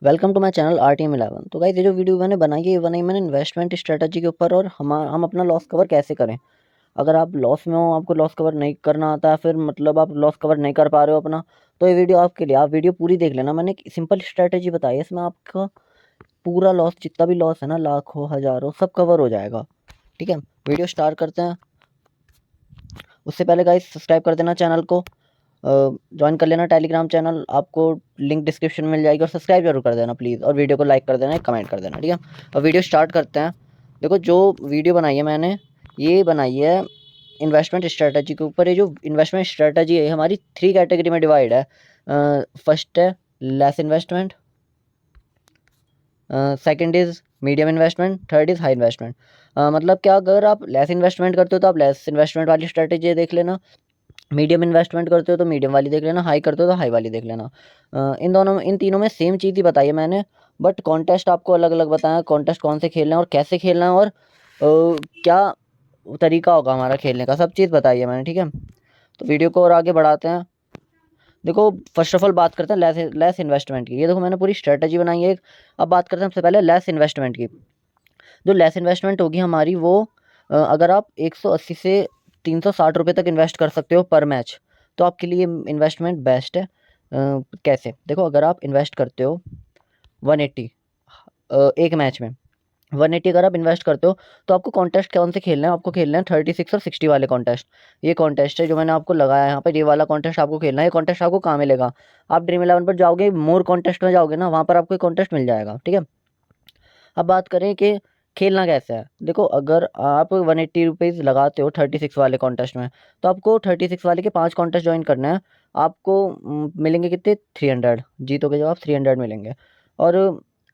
Welcome to my channel RTM11। तो guys ये जो वीडियो मैंने बनाई है, ये बनाई मैंने इन्वेस्टमेंट स्ट्रेटजी के ऊपर और हम अपना लॉस कवर कैसे करें। अगर आप लॉस में हो, आपको लॉस कवर नहीं करना आता है, फिर मतलब आप लॉस कवर नहीं कर पा रहे हो अपना, तो ये वीडियो आपके लिए। आप वीडियो पूरी देख लेना। मैंने एक सिंपल स्ट्रेटजी बताई है, इसमें आपका पूरा लॉस, जितना भी लॉस है ना, लाखों हज़ारों, सब कवर हो जाएगा। ठीक है, वीडियो स्टार्ट करते हैं। उससे पहले गाइस सब्सक्राइब कर देना चैनल को, ज्वाइन कर लेना टेलीग्राम चैनल, आपको लिंक डिस्क्रिप्शन में मिल जाएगी। और सब्सक्राइब जरूर कर देना प्लीज़, और वीडियो को लाइक कर देना, कमेंट कर देना। ठीक है, अब वीडियो स्टार्ट करते हैं। देखो, जो वीडियो बनाई है मैंने, ये बनाई है इन्वेस्टमेंट स्ट्रेटजी के ऊपर। ये जो इन्वेस्टमेंट स्ट्रेटजी है हमारी 3 कैटेगरी में डिवाइड है। फर्स्ट है less investment, second is medium investment, third is high investment. मतलब क्या, अगर आप लेस इन्वेस्टमेंट करते हो तो आप लेस इन्वेस्टमेंट वाली स्ट्रेटजी देख लेना, मीडियम इन्वेस्टमेंट करते हो तो मीडियम वाली देख लेना, हाई करते हो तो हाई वाली देख लेना। इन तीनों में सेम चीज़ ही बताई है मैंने, बट कॉन्टेस्ट आपको अलग अलग बताया। कॉन्टेस्ट कौन से खेलना है और कैसे खेलना है, और क्या तरीका होगा हमारा खेलने का, सब चीज़ बताई है मैंने। ठीक है, तो वीडियो को और आगे बढ़ाते हैं। देखो, फर्स्ट ऑफ ऑल बात करते हैं लेस इन्वेस्टमेंट की। ये देखो, मैंने पूरी स्ट्रेटजी बनाई है एक। अब बात करते हैं सबसे पहले लेस इन्वेस्टमेंट की। जो लेस इन्वेस्टमेंट होगी हमारी, वो अगर आप 180 से 360 रुपये तक इन्वेस्ट कर सकते हो पर मैच, तो आपके लिए इन्वेस्टमेंट बेस्ट है। कैसे, देखो, अगर आप इन्वेस्ट करते हो 180 एक मैच में, 180 अगर आप इन्वेस्ट करते हो, तो आपको कॉन्टेस्ट कौन से खेलना है? आपको खेलना है 36 और 60 वाले कॉन्टेस्ट। ये कॉन्टेस्ट है जो मैंने आपको लगाया है यहाँ पर, ये वाला कॉन्टेस्ट आपको खेलना है। ये कॉन्टेस्ट आपको कहाँ मिलेगा? आप ड्रीम11 पर जाओगे, मोर कॉन्टेस्ट में जाओगे ना, वहाँ पर आपको एक कॉन्टेस्ट मिल जाएगा। ठीक है, अब बात करें कि खेलना कैसे है। देखो, अगर आप 180 रुपीज़ लगाते हो 36 वाले कॉन्टेस्ट में, तो आपको 36 वाले के 5 कॉन्टेस्ट ज्वाइन करना है। आपको मिलेंगे कितने? 300। जीतोगे जब आप, 300 मिलेंगे। और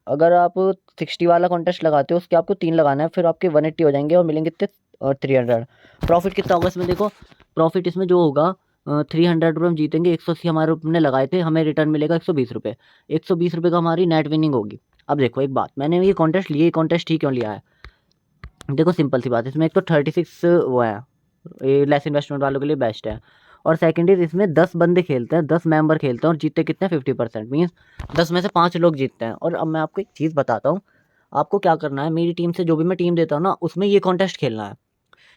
अगर आप 60 वाला कॉन्टेस्ट लगाते हो, उसके आपको 3 लगाना है, फिर आपके 180 हो जाएंगे और मिलेंगे कितने? 300। प्रॉफिट कितना होगा इसमें? देखो, प्रॉफिट इसमें जो होगा, 300 रुपये हम जीतेंगे, 180 हमारे हमने लगाए थे, हमें रिटर्न मिलेगा 120 रुपये। 120 रुपये का हमारी नेट विनिंग होगी। अब देखो एक बात, मैंने ये कॉन्टेस्ट लिए, कॉन्टेस्ट ही क्यों लिया है? देखो, सिंपल सी बात है, इसमें एक तो 36 वो है, ये लेस इन्वेस्टमेंट वालों के लिए बेस्ट है। और सेकंड इज, इसमें 10 बंदे खेलते हैं, 10 मेंबर खेलते हैं, और जीतते कितने? 50%। मीन्स 10 में से 5 लोग जीतते हैं। और अब मैं आपको एक चीज़ बताता हूँ, आपको क्या करना है। मेरी टीम से जो भी मैं टीम देता हूँ ना, उसमें ये कॉन्टेस्ट खेलना है।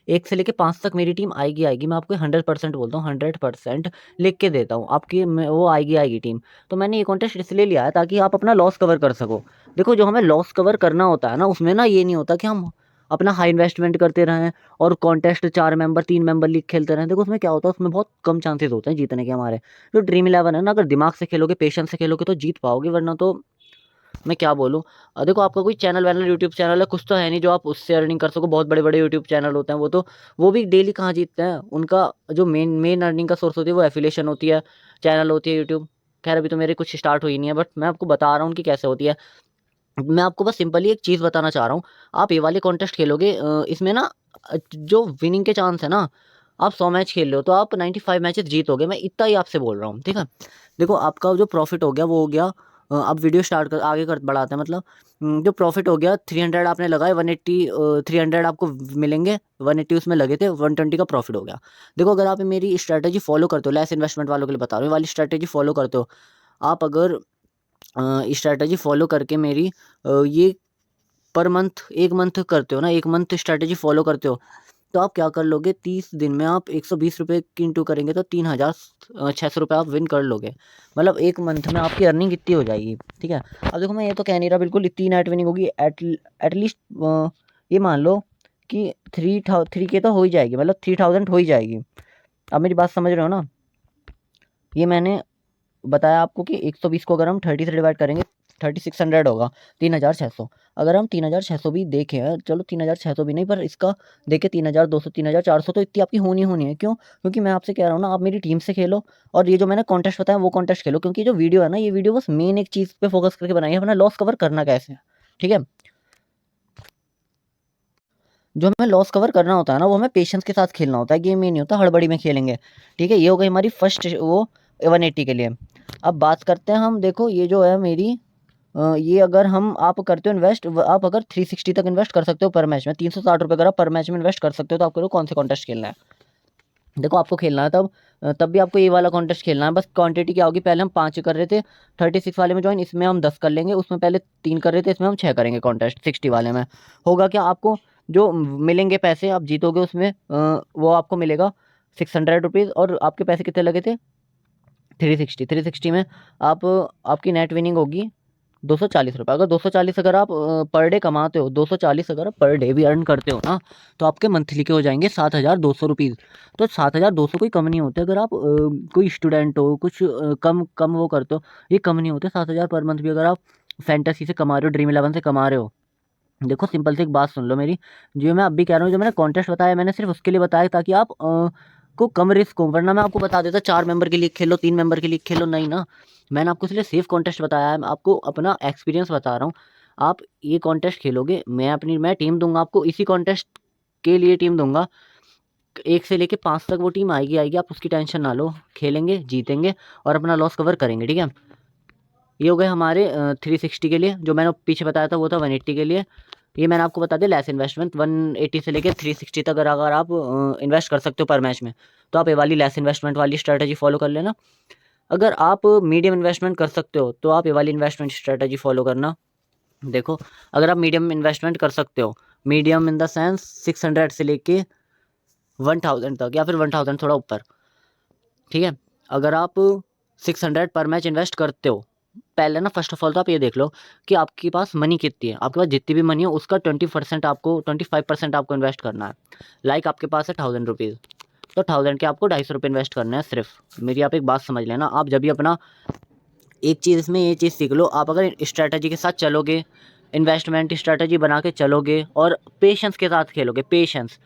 1 से लेके 5 तक मेरी टीम आएगी आएगी, मैं आपको 100% बोलता हूँ, 100% लिख के देता हूँ आपकी, वो आएगी आएगी टीम। तो मैंने ये कॉन्टेस्ट इसलिए लिया है ताकि आप अपना लॉस कवर कर सको। देखो, जो हमें लॉस कवर करना होता है ना, उसमें ना ये नहीं होता कि हम अपना हाई इन्वेस्टमेंट करते रहें और कॉन्टेस्ट 4 मेंबर 3 मेंबर लीग खेलते रहें। देखो, उसमें क्या होता है, उसमें बहुत कम चांसेस होते हैं जीतने के हमारे। जो ड्रीम11 है ना, अगर दिमाग से खेलोगे, पेशेंस से खेलोगे, तो जीत पाओगे, वरना तो मैं क्या बोलूँ। देखो, आपका कोई चैनल वैनल, यूट्यूब चैनल है कुछ, तो है नहीं जो आप उससे अर्निंग कर सको। बहुत बड़े बड़े यूट्यूब चैनल होते हैं, वो तो वो भी डेली कहाँ जीतते हैं। उनका जो मेन मेन अर्निंग का सोर्स होती है वो एफिलिएशन होती है, चैनल होती है यूट्यूब। खैर, अभी तो मेरे कुछ स्टार्ट हुई नहीं है, बट मैं आपको बता रहा हूँ कि कैसे होती है। मैं आपको बस सिंपली एक चीज़ बताना चाह रहा हूँ। आप ये वाले कॉन्टेस्ट खेलोगे, इसमें ना जो विनिंग के चांस है ना, आप 100 मैच खेल रहे हो तो आप 95 मैचेस जीतोगे। मैं इतना ही आपसे बोल रहा हूँ। ठीक है, देखो, आपका जो प्रॉफिट हो गया वो हो गया। अब वीडियो स्टार्ट कर, आगे कर बढ़ाते हैं। मतलब जो प्रॉफिट हो गया, 300 आपने लगाए, 180 300 आपको मिलेंगे, 180 उसमें लगे थे, 120 का प्रॉफिट हो गया। देखो, अगर आप मेरी स्ट्रैटेजी फॉलो करते हो, लेस इन्वेस्टमेंट वालों के लिए बता रहा हूँ, ये वाली स्ट्रैटेजी फॉलो करते हो आप, अगर स्ट्रैटेजी फॉलो करके मेरी ये पर मंथ, 1 मंथ करते हो ना, 1 मंथ स्ट्रैटेजी फॉलो करते हो, तो आप क्या कर लोगे, 30 दिन में आप 120 रुपये की इंटू करेंगे तो 3600 रुपये आप विन कर लोगे। मतलब 1 मंथ में आपकी अर्निंग इतनी हो जाएगी। ठीक है, अब देखो, मैं ये तो कह नहीं रहा बिल्कुल इतनी नेट विनिंग होगी। एटलीस्ट ये मान लो कि 3K तो हो ही जाएगी, मतलब 3000 हो ही जाएगी। अब मेरी बात समझ रहे हो ना? ये मैंने बताया आपको कि 120 को अगर हम 30 से डिवाइड करेंगे, 3600 होगा, 3600। अगर हम 3600 भी देखें, चलो 3600 भी नहीं, पर इसका देखें 3200, 3400, तो इतनी आपकी होनी होनी है। क्यों? क्योंकि मैं आपसे कह रहा हूँ ना, आप मेरी टीम से खेलो, और ये जो मैंने कॉन्टेस्ट बताया वो कॉन्टेस्ट खेलो। क्योंकि जो वीडियो है ना, ये वीडियो बस मेन एक चीज़ पे फोकस करके बनाई है, अपना लॉस कवर करना कैसे है। ठीक है, जो हमें लॉस कवर करना होता है ना, वो हमें पेशेंस के साथ खेलना होता है, गेम ये नहीं होता हड़बड़ी में खेलेंगे। ठीक है, ये हो गई हमारी फर्स्ट वो 180 के लिए। अब बात करते हैं हम। देखो, ये जो है मेरी ये अगर हम आप करते हो इन्वेस्ट, आप अगर 360 तक इन्वेस्ट कर सकते हो पर मैच में, 360 रुपये अगर आप पर मैच में इन्वेस्ट कर सकते हो, तो आपको कौन से कॉन्टेस्ट खेलना है? देखो, आपको खेलना है तब तब भी आपको ये वाला कॉन्टेस्ट खेलना है। बस क्वांटिटी क्या होगी, पहले हम 5 कर रहे थे 36 वाले में ज्वाइन, इसमें हम 10 कर लेंगे। उसमें पहले 3 कर रहे थे, इसमें हम 6 करेंगे कॉन्टेस्ट 60 वाले में। होगा क्या, आपको जो मिलेंगे पैसे आप जीतोगे उसमें वो आपको मिलेगा 600 रुपीज़। और आपके पैसे कितने लगे थे 360 में आप आपकी नेट विनिंग होगी 240 रुपये। अगर 240 अगर आप पर डे कमाते हो, 240 अगर आप पर डे भी अर्न करते हो ना, तो आपके मंथली के हो जाएंगे 7200 रुपीज़। तो 7200 कोई कम नहीं होते। अगर आप कोई स्टूडेंट हो, कुछ कम कम वो करते हो, ये कम नहीं होते 7000 पर मंथ भी अगर आप फैंटेसी से कमा रहे हो, ड्रीम 11 से कमा रहे हो। देखो सिंपल सी एक बात सुन लो मेरी, जो मैं अभी कह रहा हूँ, जो मैंने कॉन्टेस्ट बताया मैंने सिर्फ उसके लिए बताया ताकि आप को कम रिस्क हो, वरना मैं आपको बता देता 4 मेंबर के लिए खेलो, 3 मेंबर के लिए खेलो, नहीं ना। मैंने आपको इसलिए सेफ कॉन्टेस्ट बताया है, मैं आपको अपना एक्सपीरियंस बता रहा हूँ। आप ये कॉन्टेस्ट खेलोगे, मैं टीम दूंगा आपको, इसी कॉन्टेस्ट के लिए टीम दूंगा। 1 से लेके 5 तक वो टीम आएगी आएगी, आप उसकी टेंशन ना लो। खेलेंगे, जीतेंगे और अपना लॉस कवर करेंगे, ठीक है। ये हो गए हमारे 360 के लिए। जो मैंने पीछे बताया था वो था 180 के लिए। ये मैंने आपको बता दिया लेस इन्वेस्टमेंट 180 से लेकर 360 तक अगर आप इन्वेस्ट कर सकते हो पर मैच में, तो आप ये वाली लेस इन्वेस्टमेंट वाली स्ट्रैटेजी फॉलो कर लेना। अगर आप मीडियम इन्वेस्टमेंट कर सकते हो तो आप ये वाली इन्वेस्टमेंट स्ट्रैटेजी फॉलो करना। देखो अगर आप मीडियम इन्वेस्टमेंट कर सकते हो, मीडियम इन द सेंस 600 से लेके 1000 तक, या फिर 1000 थोड़ा ऊपर, ठीक है। अगर आप 600 पर मैच इन्वेस्ट करते हो, पहले ना फर्स्ट ऑफ ऑल तो आप ये देख लो कि आपके पास मनी कितनी है। आपके पास जितनी भी मनी हो उसका 20% आपको 25% आपको इन्वेस्ट करना है। लाइक आपके पास है 1000 रुपीज़, तो 1000 के आपको 250 रुपये इन्वेस्ट करना है सिर्फ। मेरी आप एक बात समझ लेना, आप जब भी अपना एक चीज़ इसमें ये चीज़ सीख लो, आप अगर स्ट्रैटेजी के साथ चलोगे, इन्वेस्टमेंट स्ट्रैटेजी बना के चलोगे और पेशेंस के साथ खेलोगे, पेशेंस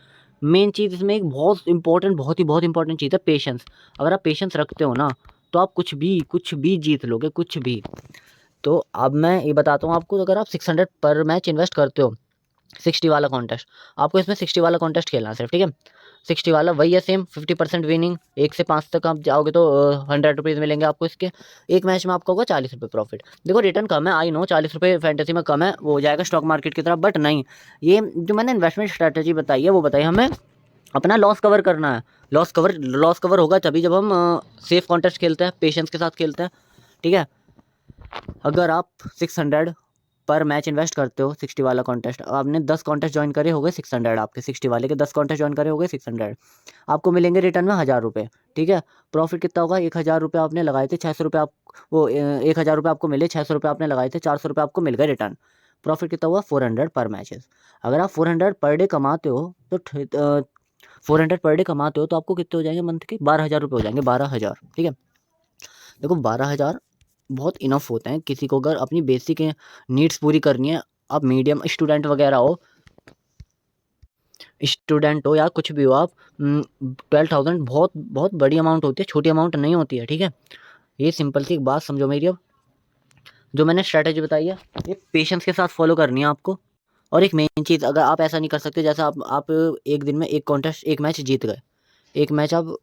मेन चीज़ इसमें एक बहुत इंपॉर्टेंट चीज़ है, पेशेंस। अगर आप पेशेंस रखते हो ना, तो आप कुछ भी जीत लोगे, कुछ भी। तो अब मैं ये बताता हूँ आपको, अगर आप 600 पर मैच इन्वेस्ट करते हो, 60 वाला कॉन्टेस्ट, आपको इसमें 60 वाला कॉन्टेस्ट खेलना है सिर्फ, ठीक है। 60 वाला वही है सेम, 50% विनिंग। 1 से 5 तक आप जाओगे तो 100 रुपीज़ मिलेंगे आपको इसके। एक मैच में आपका होगा 40 रुपये प्रॉफिट। देखो रिटर्न कम है, आई नो 40 रुपये फैंटेसी में कम है, वो हो जाएगा स्टॉक मार्केट की तरफ, बट नहीं, ये जो मैंने इन्वेस्टमेंट स्ट्रैटेजी बताई है वो बताई हमें अपना लॉस कवर करना है। लॉस कवर होगा तभी जब हम सेफ कॉन्टेस्ट खेलते हैं, पेशेंस के साथ खेलते हैं, ठीक है। अगर आप 600 पर मैच इन्वेस्ट करते हो 60 वाला कॉन्टेस्ट, आपने 10 कॉन्टेस्ट ज्वाइन करे हो गए 600, आपके 60 वाले के 10 कॉन्टेस्ट ज्वाइन करे हो गए 600, आपको मिलेंगे रिटर्न में 1000 रुपये, ठीक है। प्रॉफिट कितना होगा, 1000 रुपये आपने लगाए थे, 600 रुपये आप वो 1000 रुपये आपको मिले, 600 रुपये आपने लगाए थे, 400 रुपये आपको मिल गए रिटर्न। प्रॉफिट कितना हुआ 400 पर मैचेस। अगर आप 400 पर डे कमाते हो तो 400 पर डे कमाते हो तो आपको कितने हो जाएंगे मंथ के, 12,000 रुपये हो जाएंगे, 12,000, ठीक है। देखो 12,000 बहुत इनफ होते हैं किसी को अगर अपनी बेसिक नीड्स पूरी करनी है। आप मीडियम स्टूडेंट हो या कुछ भी हो, आप 12,000 बहुत बहुत बड़ी अमाउंट होती है, छोटी अमाउंट नहीं होती है, ठीक है। ये सिंपल सी एक बात समझो मेरी। अब जो मैंने स्ट्रैटेजी बताई है ये पेशेंस के साथ फॉलो करनी है आपको। और एक मेन चीज़, अगर आप ऐसा नहीं कर सकते, जैसे आप एक दिन में एक मैच जीत गए, एक मैच आप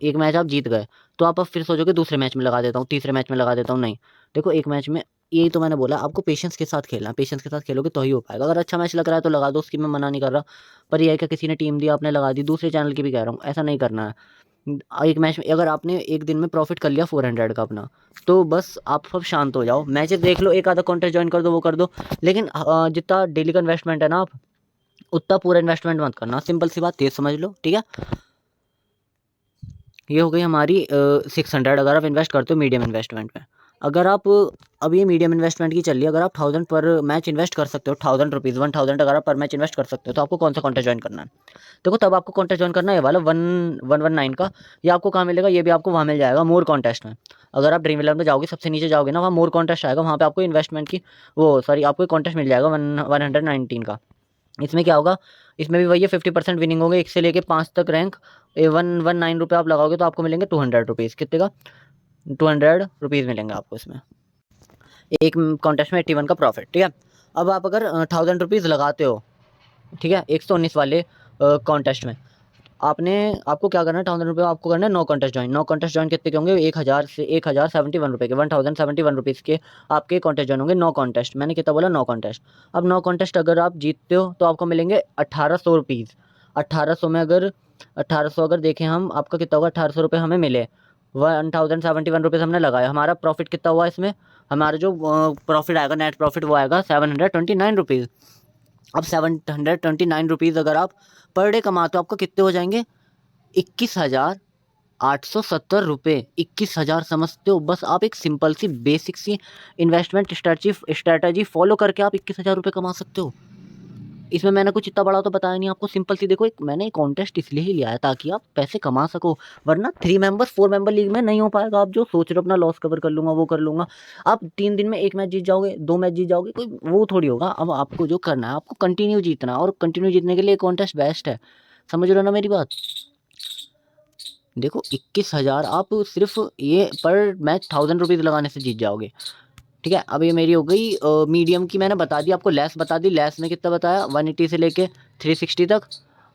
एक मैच आप जीत गए, तो आप अब फिर सोचोगे दूसरे मैच में लगा देता हूँ, तीसरे मैच में लगा देता हूँ, नहीं। देखो एक मैच में, यही तो मैंने बोला आपको पेशेंस के साथ खेलना, पेशेंस के साथ खेलोगे तो ही हो पाएगा। अगर अच्छा मैच लग रहा है तो लगा दो, उसकी मैं मना नहीं कर रहा, पर यह है कि किसी ने टीम दी आपने लगा दी, दूसरे चैनल की भी कह रहा हूँ, ऐसा नहीं करना है। एक मैच में अगर आपने एक दिन में प्रॉफिट कर लिया 400 का अपना, तो बस आप सब शांत हो जाओ, मैचेस देख लो, एक आधा कॉन्टेस्ट ज्वाइन कर दो, वो कर दो, लेकिन जितना डेली का इन्वेस्टमेंट है ना, आप उतना पूरा इन्वेस्टमेंट मत करना, सिंपल सी बात, ये समझ लो, ठीक है। ये हो गई हमारी 600 अगर आप इन्वेस्ट करते हो मीडियम इन्वेस्टमेंट में। अगर आप अब ये मीडियम इन्वेस्टमेंट की चल रही है, अगर आप 1000 पर मैच इन्वेस्ट कर सकते हो, 1000 रुपीज़ 1000 अगर आप पर मैच इन्वेस्ट कर सकते हो, तो आपको कौन सा कॉन्टेस्ट ज्वाइन करना है। देखो तब आपको कॉन्टेस्ट ज्वाइन करना है ये वाला 1119 का। ये आपको कहाँ मिलेगा, ये भी आपको वहाँ मिल जाएगा मोर कॉन्टेस्ट में। अगर आप ड्रीम 11 में जाओगे, सबसे नीचे जाओगे ना, वहाँ मोर कॉन्टेस्ट आएगा, वहाँ पे आपको इन्वेस्टमेंट की आपको कॉन्टेस्ट मिल जाएगा 119 का। इसमें क्या होगा, इसमें भी वही है 50% विनिंग होंगे, 1 से लेके 5 तक रैंक। 119 रुपये आप लगाओगे तो आपको मिलेंगे 200 रुपीज़, कितने का 200 रुपीज़ मिलेंगे आपको इसमें, एक कॉन्टेस्ट में 81 का प्रॉफिट, ठीक है। अब आप अगर 1000 रुपीज़ लगाते हो, ठीक है, 119 वाले कॉन्टेस्ट में, आपको क्या करना है, 1000 रुपये आपको करना है 9 कॉन्टेस्ट ज्वाइन कितने के होंगे, 1071 रुपये के, 1071 रुपीज़ के आपके कॉन्टेस्ट ज्वाइन होंगे, 9 कॉन्टेस्ट, मैंने कितना बोला 9 कॉन्टेस्ट। अब 9 कॉन्टेस्ट अगर आप जीतते हो तो आपको मिलेंगे 1800 रुपीज़। 1800 में अगर 1800 अगर देखें हम, आपका कितना होगा, 1800 रुपये हमें मिले, 1071 हमने लगाया, हमारा प्रॉफिट कितना हुआ इसमें, हमारा जो प्रॉफिट आएगा, नेट प्रॉफिट, वो आएगा 729 रुपीज़। अब 729 रुपीज़ अगर आप पर डे कमाते हो, आपको कितने हो जाएंगे, 21,870 रुपये। 21,000 समझते हो, बस आप एक सिंपल सी बेसिक सी इन्वेस्टमेंट स्ट्रैटेजी फॉलो करके आप 21,000 रुपये कमा सकते हो। इसमें मैंने कुछ इतना बड़ा तो बताया नहीं आपको, सिंपल सी देखो, एक मैंने एक कॉन्टेस्ट इसलिए ही लिया है ताकि आप पैसे कमा सको, वरना 3 मेंबर 4 मेंबर लीग में नहीं हो पाएगा। आप जो सोच रहे हो अपना लॉस कवर कर लूँगा, वो कर लूँगा, आप 3 दिन में 1 मैच जीत जाओगे, 2 मैच जीत जाओगे, कोई वो थोड़ी होगा। अब आपको जो करना है, आपको कंटिन्यू जीतना है, और कंटिन्यू जीतने के लिए कॉन्टेस्ट बेस्ट है। समझ रहे हो ना मेरी बात। देखो 21,000 आप सिर्फ ये पर मैच 1000 रुपीज़ लगाने से जीत जाओगे। ठीक है, अब ये मेरी हो गई मीडियम की, मैंने बता दी आपको, लेस बता दी, लेस में कितना बताया, 180 से लेके 360 तक,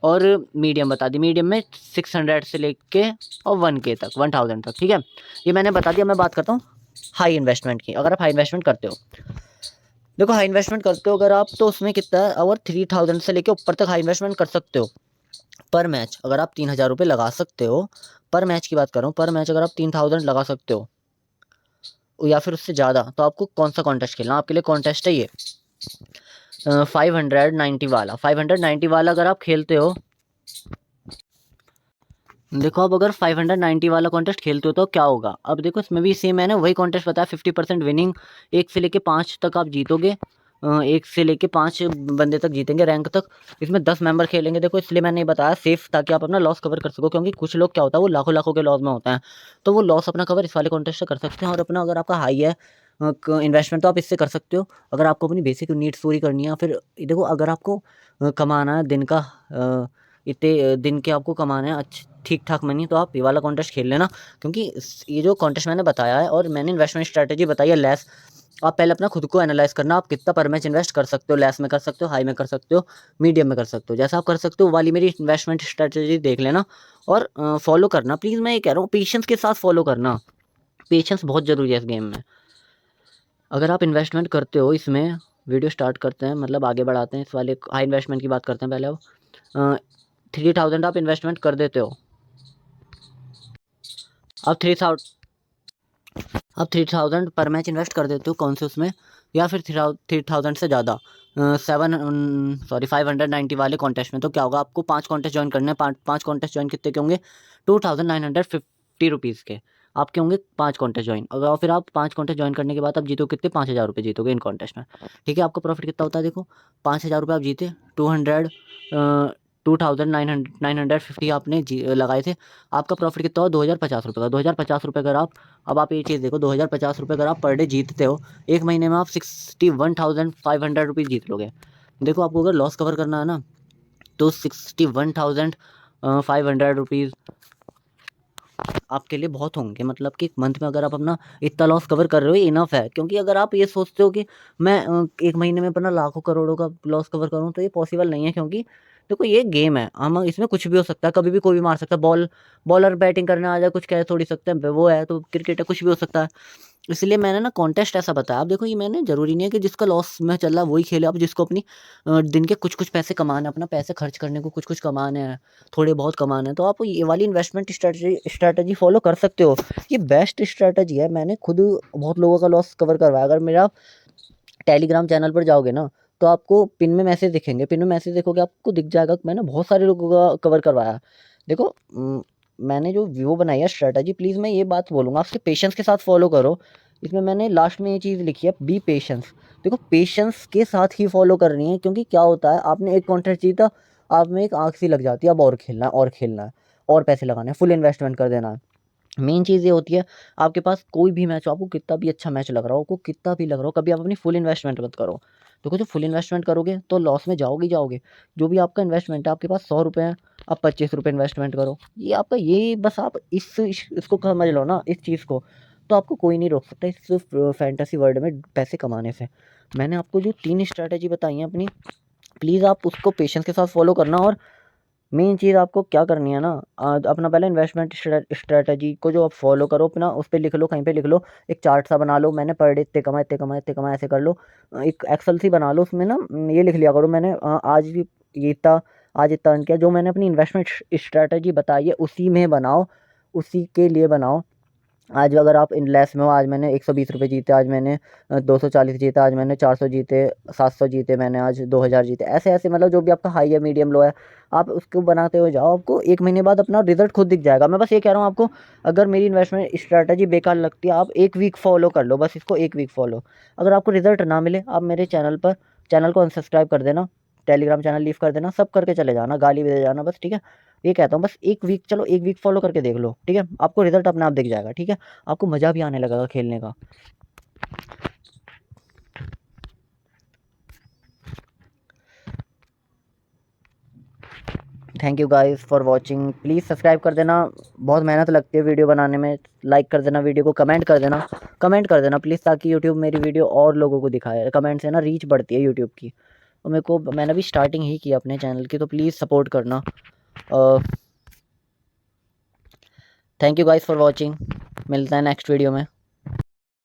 और मीडियम बता दी, मीडियम में 600 से लेके और 1K तक, 1000 तक। ठीक है, ये मैंने बता दिया। मैं बात करता हूँ हाई इन्वेस्टमेंट की। अगर आप हाई इन्वेस्टमेंट करते हो, देखो हाई इन्वेस्टमेंट करते हो अगर आप, तो उसमें कितना है, और 3000 से लेके ऊपर तक हाई इन्वेस्टमेंट कर सकते हो पर मैच। अगर आप 3000 रुपये लगा सकते हो, पर मैच की बात कर रहा हूँ, पर मैच अगर आप 3000 लगा सकते हो या फिर उससे ज़्यादा, तो आपको कौन सा कॉन्टेस्ट खेलना, आपके लिए कॉन्टेस्ट है ये 590 वाला। 590 वाला अगर आप खेलते हो, देखो अब अगर 590 वाला कॉन्टेस्ट खेलते हो तो क्या होगा, अब देखो इसमें भी सेम है ना, वही कॉन्टेस्ट बताया, 50% विनिंग, 1 से लेके 5 तक आप जीतोगे, 1 से लेके 5 बंदे तक जीतेंगे रैंक तक। इसमें 10 मेंबर खेलेंगे, देखो इसलिए मैंने ये बताया सेफ, ताकि आप अपना लॉस कवर कर सको, क्योंकि कुछ लोग क्या होता है, वो लाखों लाखों के लॉस में होते हैं, तो वो लॉस अपना कवर इस वाले कॉन्टेस्ट से कर सकते हैं। और अपना अगर आपका हाई है इन्वेस्टमेंट, तो आप इससे कर सकते हो। अगर आपको अपनी बेसिक नीड्स पूरी करनी है, फिर देखो अगर आपको कमाना है दिन का, इतने दिन के आपको कमाना है अच्छे ठीक ठाक मनी, तो आप ये वाला कॉन्टेस्ट खेल लेना, क्योंकि ये जो कॉन्टेस्ट मैंने बताया है और मैंने इन्वेस्टमेंट स्ट्रैटेजी बताई है लेस, आप पहले अपना खुद को एनालाइज करना, आप कितना पर मैच इन्वेस्ट कर सकते हो, लेस में कर सकते हो, हाई में कर सकते हो, मीडियम में कर सकते हो, जैसा आप कर सकते हो वाली मेरी इन्वेस्टमेंट स्ट्रैटेजी देख लेना और फॉलो करना प्लीज़। मैं ये कह रहा हूँ पेशेंस के साथ फॉलो करना, पेशेंस बहुत ज़रूरी है इस गेम में। अगर आप इन्वेस्टमेंट करते हो इसमें, वीडियो स्टार्ट करते हैं, मतलब आगे बढ़ाते हैं, इस वाले हाई इन्वेस्टमेंट की बात करते हैं पहले। अब 3000 आप इन्वेस्टमेंट कर देते हो, अब 3000 पर मैच इन्वेस्ट कर देते हो कौन से उसमें, या फिर 3000 से ज़्यादा 590 वाले कॉन्टेस्ट में, तो क्या होगा, आपको 5 कॉन्टेस्ट ज्वाइन करने हैं। 5 कॉन्टेस्ट ज्वाइन कितने के होंगे, 2950 रुपीज़ के आपके होंगे 5 कॉन्टेस्ट ज्वाइन। अगर फिर आप 5 कॉन्टेस्ट ज्वाइन करने के बाद आप जीतो कितने, 5000 रुपये जीतोगे इन कॉन्टेस्ट में। ठीक है, आपका प्रॉफिट कितना होता है, देखो 5000 रुपये आप जीते, 2950 आपने लगाए थे, आपका प्रॉफिट कितना हुआ, 2050 रुपये का। 2050 रुपये अगर आप, अब आप ये चीज़ देखो, 2050 रुपये अगर आप पर डे जीतते हो, एक महीने में आप 61,500 रुपीज़ जीत लोगे। देखो आपको अगर लॉस कवर करना है ना, तो 61,500 रुपीज़ आपके लिए बहुत होंगे, मतलब कि एक मंथ में अगर आप अपना इतना लॉस कवर कर रहे हो, इनफ है। क्योंकि अगर आप ये सोचते हो कि मैं एक महीने में अपना लाखों करोड़ों का लॉस कवर करूँ, तो ये पॉसिबल नहीं है। क्योंकि देखो ये गेम है, हम इसमें कुछ भी हो सकता है, कभी भी कोई भी मार सकता है, बॉलर बैटिंग करने आ जाए, कुछ कह थोड़ी सकते हैं, वो है तो क्रिकेट है, कुछ भी हो सकता है। इसलिए मैंने ना कॉन्टेस्ट ऐसा बताया। अब देखो ये मैंने ज़रूरी नहीं है कि जिसका लॉस में चल रहा है वही खेले, अब जिसको अपनी दिन के कुछ कुछ पैसे कमाने हैं, अपना पैसे खर्च करने को कुछ कुछ कमाने हैं, थोड़े बहुत कमाने हैं, तो आप ये वाली इन्वेस्टमेंट स्ट्रैटेजी फॉलो कर सकते हो। ये बेस्ट स्ट्रैटेजी है, मैंने खुद बहुत लोगों का लॉस कवर करवाया। अगर मेरा टेलीग्राम चैनल पर जाओगे ना, तो आपको पिन में मैसेज दिखेंगे, पिन में मैसेज देखोगे आपको दिख जाएगा, मैंने बहुत सारे लोगों का कवर करवाया। देखो मैंने जो वो बनाई है स्ट्रैटेजी, प्लीज़ मैं ये बात बोलूँगा आपसे, पेशेंस के साथ फॉलो करो। इसमें मैंने लास्ट में ये चीज़ लिखी है, बी पेशेंस। देखो पेशेंस के साथ ही फॉलो करनी है, क्योंकि क्या होता है, आपने एक कॉन्टेस्ट जीता, आप में एक आँख सी लग जाती है, अब और खेलना है और खेलना है और पैसे लगाने हैं, फुल इन्वेस्टमेंट कर देना है। मेन चीज़ ये होती है, आपके पास कोई भी मैच हो, आपको कितना भी अच्छा मैच लग रहा हो, आपको कितना भी लग रहा हो, कभी आप अपनी फुल इन्वेस्टमेंट मत करो। देखो जो फुल इन्वेस्टमेंट करोगे तो लॉस में जाओगे ही जाओगे। जो भी आपका इन्वेस्टमेंट है, आपके पास 100 रुपये हैं, आप 25 रुपये इन्वेस्टमेंट करो। ये आपका, ये बस आप इसको समझ लो ना, इस चीज़ को, तो आपको कोई नहीं रोक सकता इस फैंटेसी वर्ल्ड में पैसे कमाने से। मैंने आपको जो 3 स्ट्रैटेजी बताई हैं अपनी, प्लीज़ आप उसको पेशेंस के साथ फॉलो करना। और मेन चीज़ आपको क्या करनी है ना, अपना पहले इन्वेस्टमेंट स्ट्रैटेजी को जो आप फॉलो करो, अपना उस पे लिख लो, कहीं पे लिख लो, एक चार्ट सा बना लो, मैंने पर डे इतने कमाए, इतने कमाए, इतने कमाए, ऐसे कर लो। एक एक्सेल सी बना लो, उसमें ना ये लिख लिया करो, मैंने आज भी ये इतना आज इतना अर्न किया। जो मैंने अपनी इन्वेस्टमेंट स्ट्रैटेजी बताई है उसी में बनाओ, उसी के लिए बनाओ। आज अगर आप इन लेस में हो, आज मैंने 120 रुपये जीते, आज मैंने 240 जीते, आज मैंने 400 जीते, 700 जीते, मैंने आज 2000 जीते, ऐसे ऐसे मतलब जो भी आपका हाई है, मीडियम, लो है, आप उसको बनाते हुए जाओ। आपको 1 महीने बाद अपना रिजल्ट खुद दिख जाएगा। मैं बस ये कह रहा हूँ आपको, अगर मेरी इन्वेस्टमेंट स्ट्रैटेजी बेकार लगती है, आप 1 वीक फॉलो कर लो, बस इसको 1 वीक फॉलो। अगर आपको रिजल्ट ना मिले, आप मेरे चैनल को अनसब्सक्राइब कर देना, टेलीग्राम चैनल लीव कर देना, सब करके चले जाना, गाली भी दे जाना बस, ठीक है। ये कहता हूँ बस 1 वीक, चलो 1 वीक फॉलो करके देख लो, ठीक है, आपको रिजल्ट अपने आप दिख जाएगा, ठीक है। आपको मज़ा भी आने लगेगा खेलने का। Thank you guys for watching. Please subscribe कर देना, बहुत मेहनत लगती है वीडियो बनाने में। लाइक कर देना वीडियो को, कमेंट कर देना प्लीज़, ताकि यूट्यूब मेरी वीडियो और लोगों को दिखाए। कमेंट से ना रीच बढ़ती है यूट्यूब की। और मैंने अभी स्टार्टिंग ही की अपने चैनल की, तो प्लीज़ सपोर्ट करना। Thank you guys for watching. मिलते हैं नेक्स्ट वीडियो में।